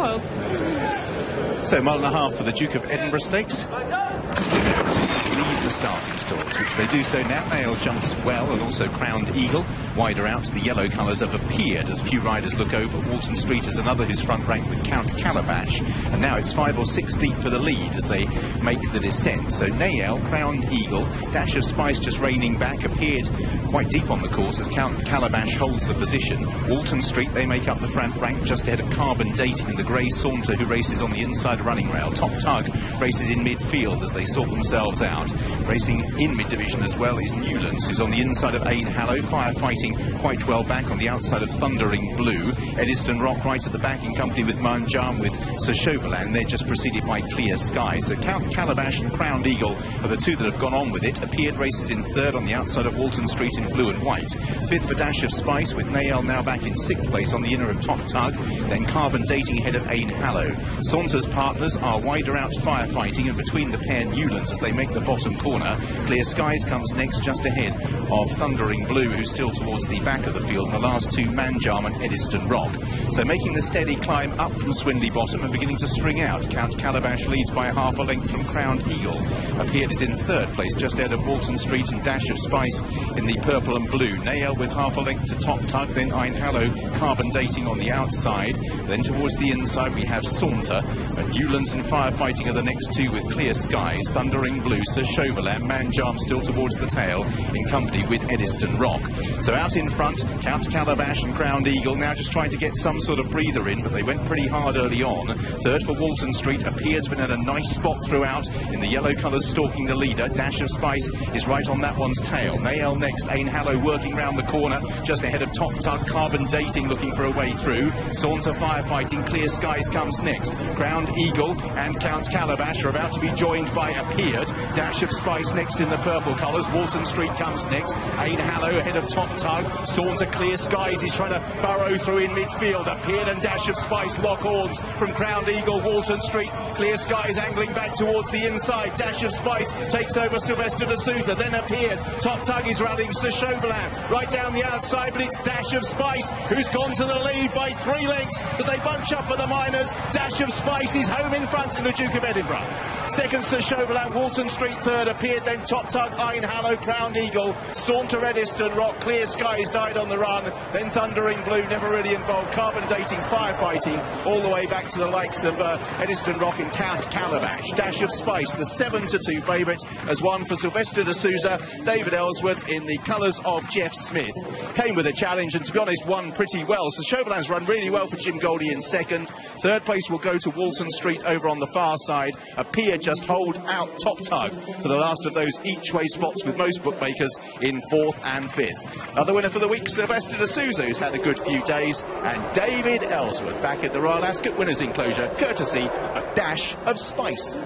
spoils. So, mile and a half for the Duke of Edinburgh Stakes. Leave the starting stalls, which they do so now. Nail jumps well, and also Crowned Eagle. Wider out, the yellow colours have appeared as a few riders look over. Walton Street is another who's front rank with Count Calabash, and now it's 5 or 6 deep for the lead as they make the descent. So Nail, Crowned Eagle, Dash of Spice just reining back, appeared quite deep on the course as Count Calabash holds the position. Walton Street, they make up the front rank just ahead of Carbon Dating and the Grey Saunter, who races on the inside running rail. Top Tug races in midfield as they sort themselves out. Racing in mid-division as well is Newlands, who's on the inside of Ain Hallow, firefighting quite well back on the outside of Thundering Blue. Eddystone Rock right at the back in company with Manjam with Sir Chauvelin. They're just preceded by Clear Sky. So Count Calabash and Crowned Eagle are the two that have gone on with it. Appeared races in third on the outside of Walton Street in blue and white. Fifth for Dash of Spice, with Nail now back in sixth place on the inner of Top Tug. Then Carbon Dating ahead of Ain Hallow. Saunter's partners are wider out firefighting, and between the pair Newlands as they make the bottom corner. Clear Skies comes next just ahead of Thundering Blue, who's still towards the back of the field, and the last two Manjam and Eddystone Rock. So making the steady climb up from Swindley Bottom and beginning to string out. Count Calabash leads by half a length from Crowned Eagle. Appeared is in third place just ahead of Walton Street and Dash of Spice in the purple and blue. Nail with half a length to Top Tug, then Ain Hallow, Carbon Dating on the outside. Then towards the inside we have Saunter, and Newlands and Firefighting are the next two with Clear Skies. Thundering Blue, Sir Chauvelin, Manjam still towards the tail in company with Eddystone Rock. So out in front, Count Calabash and Crowned Eagle now just trying to get some sort of breather in, but they went pretty hard early on. Third for Walton Street, appears been at a nice spot throughout in the yellow colours stalking the leader. Dash of Spice is right on that one's tail. Nail next, Ain Hallow working round the corner just ahead of Top Tug. Carbon Dating looking for a way through. Saunter Firefighting, Clear Skies comes next. Crowned Eagle and Count Calabash are about to be joined by Appeared. Dash of Spice next in the purple colours. Walton Street comes next. Ain Hallow ahead of Top Tug. Saunter, Clear Skies, he's trying to burrow through in midfield. Appeared and Dash of Spice lock horns from Crowned Eagle. Walton Street, Clear Skies angling back towards the inside. Dash of Spice takes over Silvestre De Sousa, then Appeared. Top Tug is rallying Sir Chauvelin right down the outside, but it's Dash of Spice who's gone to the lead by 3 lengths as they bunch up for the minors. Dash of Spice is home in front in the Duke of Edinburgh. Second, Sir Chauvelin, Walton Street third. Appeared, then Top Tug, Ain Hallow, Crowned Eagle, Saunter, Eddystone Rock, Clear Skies died on the run, then Thundering Blue, never really involved, Carbon Dating, Firefighting, all the way back to the likes of Eddystone Rock and Count Calabash. Dash of Spice, the 7-2 favourite, has won for Silvestre De Sousa. David Ellsworth in the colours of Jeff Smith. Came with a challenge and, to be honest, won pretty well. So Chauvelin's run really well for Jim Goldie in second. Third place will go to Walton Street over on the far side. Appear just hold out Top Tug for the last of those each-way spots with most bookmakers in fourth and fifth. Another winner for the week, Silvestre De Sousa, who's had a good few days, and David Ellsworth back at the Royal Ascot winners' enclosure, courtesy of Dash of Spice.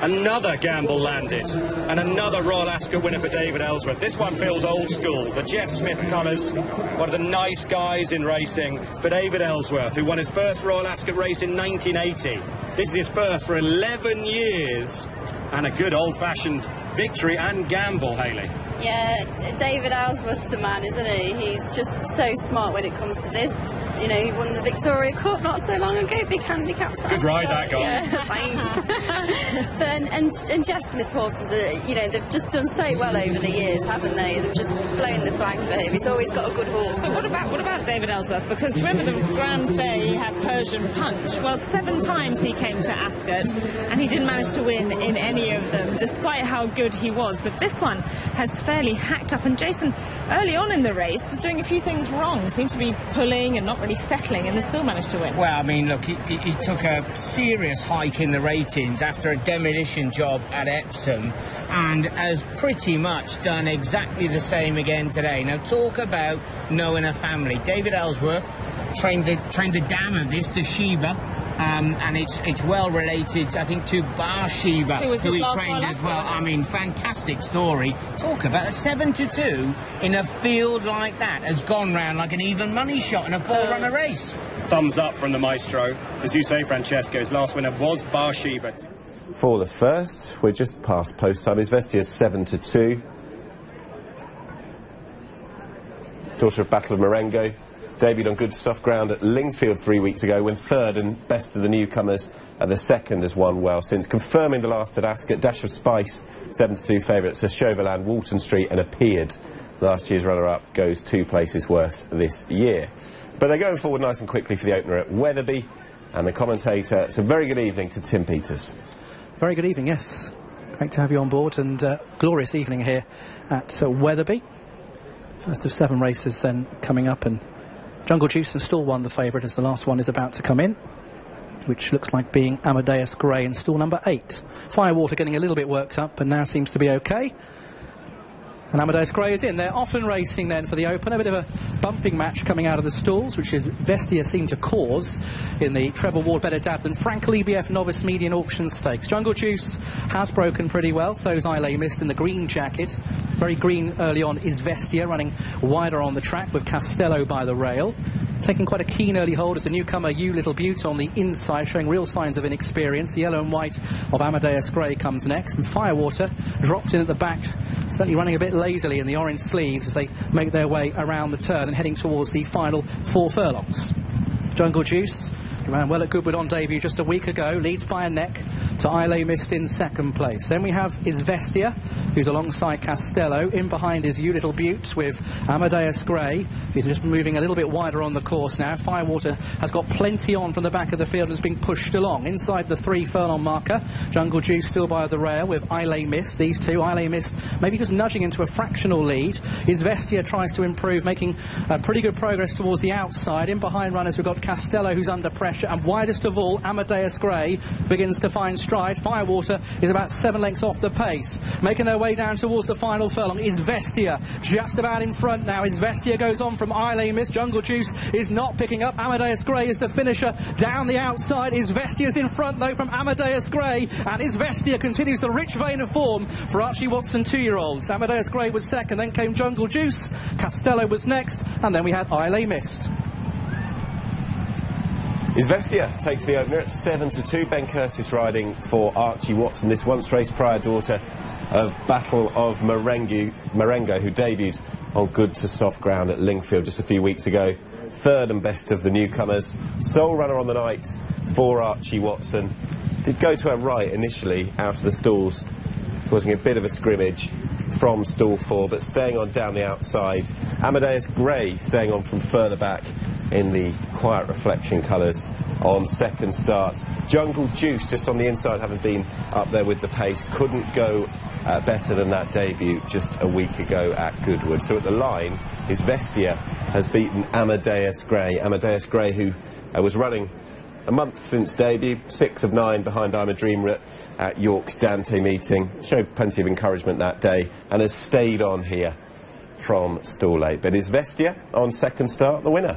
Another gamble landed, and another Royal Ascot winner for David Ellsworth. This one feels old school. The Jeff Smith colours, one of the nice guys in racing for David Ellsworth, who won his first Royal Ascot race in 1980. This is his first for 11 years, and a good old-fashioned victory and gamble, Hayley. Yeah, David Ellsworth's a man, isn't he? He's just so smart when it comes to this. You know, he won the Victoria Cup not so long ago, big handicap size. Good ride, that guy. Yeah, thanks. and Jeff Smith's horses, you know, they've just done so well over the years, haven't they? They've just flown the flag for him. He's always got a good horse. But what about David Ellsworth? Because remember the Grand Day he had Persian Punch. Well, 7 times he came to Ascot, and he didn't manage to win in any of them, despite how good he was. But this one has fairly hacked up, and Jason, early on in the race, was doing a few things wrong. Seemed to be pulling and not really settling, and they still managed to win. Well, I mean, look, he took a serious hike in the ratings after a demolition job at Epsom, and has pretty much done exactly the same again today. Now, talk about knowing a family. David Ellsworth trained the dam of this, the Sheba, and it's well related, I think, to Bathsheba, who he trained as well. I mean, fantastic story. Talk about a 7-2 in a field like that has gone round like an even money shot in a 4-runner race. Thumbs up from the maestro. As you say, Francesco, his last winner was Bathsheba. For the first, we're just past post time. His Vestia's 7-2. Daughter of Battle of Marengo. debuted on good soft ground at Lingfield 3 weeks ago, when third and best of the newcomers at the second, has won well since, confirming the last at Ascot. Dash of Spice, 7-2 favourite, to Chauvelin, Walton Street and appeared. Last year's runner-up goes 2 places worth this year. But they're going forward nice and quickly for the opener at Wetherby, and the commentator, it's a very good evening to Tim Peters. Very good evening, yes. Great to have you on board, and glorious evening here at Wetherby. First of 7 races then coming up, and Jungle Juice and Stall 1 the favourite, as the last one is about to come in, which looks like being Amadeus Gray in stall number 8. Firewater getting a little bit worked up, but now seems to be okay. And Amadeus Gray is in. They're often racing then for the open. A bit of a bumping match coming out of the stalls, which is Vestia seemed to cause in the Trevor Ward Better Dab than Frankel EBF Novice Median Auction Stakes. Jungle Juice has broken pretty well. So's Islay Mist in the green jacket. Very green early on is Vestia, running wider on the track with Castello by the rail. Taking quite a keen early hold as the newcomer You Little Butte on the inside, showing real signs of inexperience. The yellow and white of Amadeus Gray comes next, and Firewater dropped in at the back, certainly running a bit lazily in the orange sleeves as they make their way around the turn and heading towards the final 4 furlongs. Jungle Juice ran well at Goodwood on debut just a week ago, leads by a neck to Islay Mist in second place. Then we have Vestia, who's alongside Castello. In behind is You Little Butte with Amadeus Gray, who's just moving a little bit wider on the course now. Firewater has got plenty on from the back of the field and is being pushed along. Inside the 3 furlong marker, Jungle Juice still by the rail with Islay Mist. These two, Islay Mist maybe just nudging into a fractional lead. Vestia tries to improve, making pretty good progress towards the outside. In behind runners, we've got Castello, who's under pressure, and widest of all, Amadeus Gray begins to find stride. Firewater is about 7 lengths off the pace. Making their way down towards the final furlong is Vestia, just about in front now. Is Vestia goes on from Islay Mist. Jungle Juice is not picking up. Amadeus Gray is the finisher down the outside. Is Vestia's in front though from Amadeus Gray, and is Vestia continues the rich vein of form for Archie Watson 2-year-olds. Amadeus Gray was second, then came Jungle Juice, Castello was next, and then we had Islay Mist. Vestia takes the opener at 7-2. Ben Curtis riding for Archie Watson, this once race prior daughter of Battle of Marengo, who debuted on good to soft ground at Lingfield just a few weeks ago. Third and best of the newcomers. Sole runner on the night for Archie Watson. Did go to her right initially out of the stalls, causing a bit of a scrimmage from stall 4, but staying on down the outside. Amadeus Gray staying on from further back in the quiet reflection colours on second start. Jungle Juice just on the inside, having been up there with the pace, couldn't go better than that debut just a week ago at Goodwood. So at the line is Vestia has beaten Amadeus Gray. Amadeus Gray, who was running a month since debut, 6 of 9 behind I'm a Dreamer at York's Dante meeting, showed plenty of encouragement that day and has stayed on here from stall 8. But is Vestia on second start the winner?